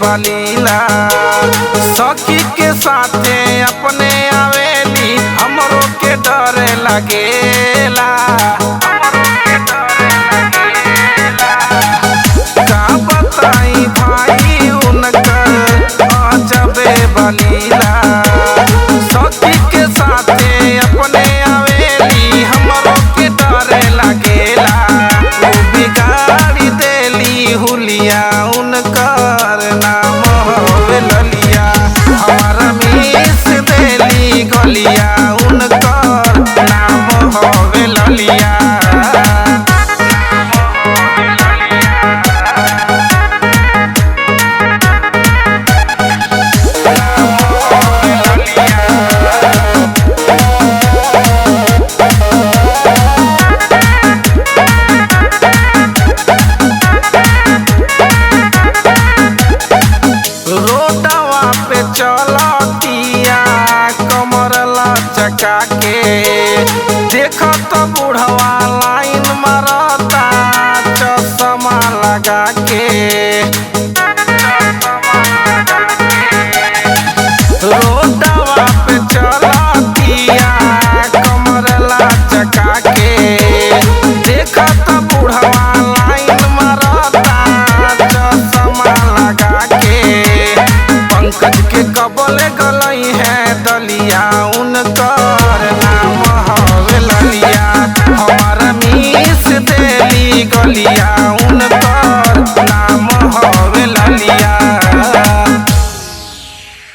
बलीला सखी के साथे अपने आवेली हमरो के डर लगेला। का बताई भाई उनकर अजबे बलीला सखी के साथे अपने आवेली हमरो के डर लगेला। वो बिगाड़ी देली हुलिया उनकर नाम होवे ललिया हमारा मिस देली गलिया उनकर नाम होवे ललिया। रोडवा पे चलतिया कमर लचका के देखत बूढ़वा लाइन मारता चश्मा लगा के। रोडवा पे चलतिया कमर लचका के देखत बूढ़वा लाइन मारता चश्मा लगा के। पंकज के कबले गलई है दलिया